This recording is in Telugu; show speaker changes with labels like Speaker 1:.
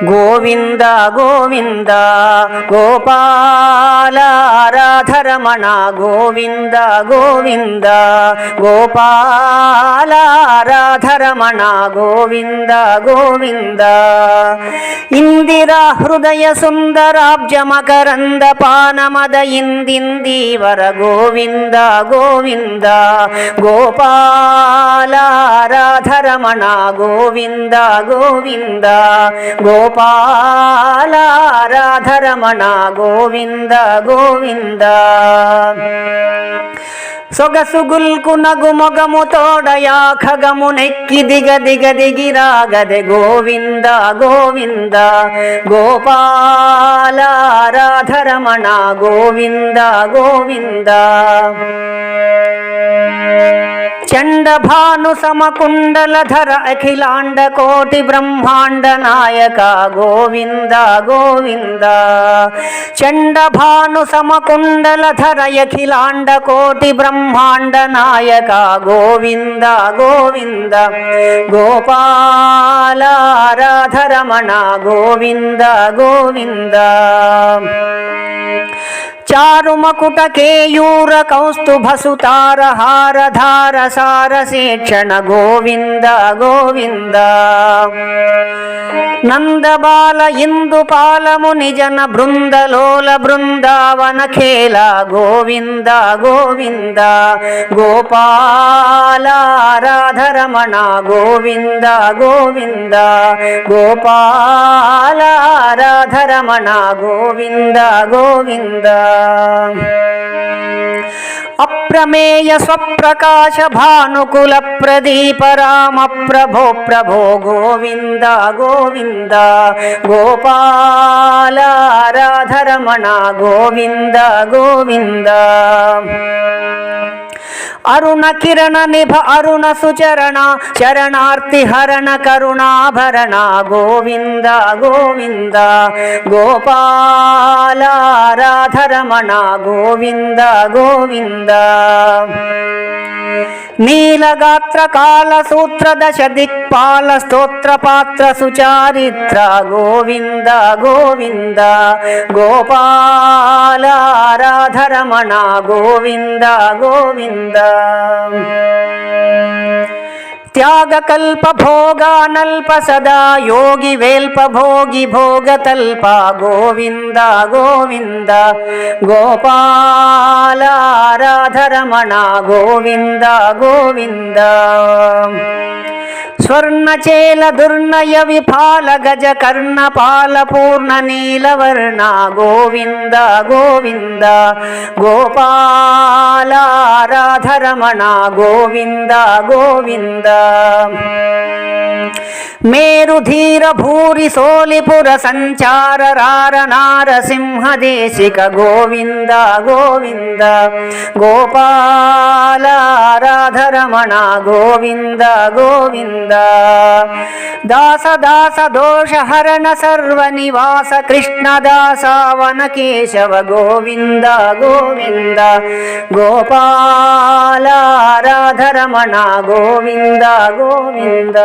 Speaker 1: గోవింద గోవింద గోపాల రాధరమణ గోవింద గోవింద గోపాల రాధరమణ గోవింద గోవింద ఇందిరా హృదయ సుందరాబ్జ మకరంద పానమద ఇందిందీవర గోవింద గోవింద గోపాల రాధరమణ గోవింద గోవింద గోపాల రాధరమణ గోవింద గోవింద సొగసుగుల్కు నగు మొగము తోడయా ఖగము నెక్కి దిగ దిగ దిగిరాగదె గోవింద గోవింద గోపాల రాధరమణ గోవింద గోవింద చండభాను సమకుండలధర అఖిలాండ కోటి బ్రహ్మాండ నాయక గోవింద గోవింద చండభాను సమకుండలధర అఖిలాండ కోటి బ్రహ్మాండ నాయక గోవింద గోవింద గోపాల రాధరమణ గోవింద గోవింద చారుమకుట కేయూర కౌస్తుభ సుతార హార ధార సారసేక్షణ గోవింద గోవింద నందబాల ఇందుపాలము నిజన బృందలోల బృందావన ఖేల గోవింద గోవింద గోపాల రాధరమణ గోవింద గోవింద గోపాల రాధరమణ గోవింద గోవింద అప్రమేయ స్వప్రకాశ భానుకుల ప్రదీప రామ ప్రభో ప్రభో గోవింద గోవింద గోపాల రాధరమణ గోవింద గోవింద అరుణ కిరణ నిభ అరుణ సుచరణ శరణార్తి హరణ కరుణాభరణ గోవింద గోవింద గోపాల రాధరమణ గోవింద గోవింద నీలగాత్ర కాల సూత్ర దశ దిక్పాల స్తోత్ర పాత్ర సుచారిత్ర గోవింద గోవింద గోపాల రాధరమణ గోవింద గోవింద త్యాగకల్ప భోగానల్ప సదా యోగి వేల్ప భోగి భోగతల్ప గోవింద గోవింద గోపాల రాధరమణ గోవింద గోవింద స్వర్ణచేల దుర్నయ విఫాల గజ కర్ణపాల పూర్ణ నీలవర్ణ గోవింద గోవింద గోపాల రాధరమణ గోవింద గోవింద మేరుధీర భూరి సోలిపుర సంచార రార నారసింహ దేశిక గోవింద గోవింద గోపాల రాధరమణ గోవింద గోవింద దాస దాస దోష హరణ సర్వ నివాస కృష్ణదాసావన కేశవ గోవింద గోవింద గోపాల రాధరమణ గోవింద గోవింద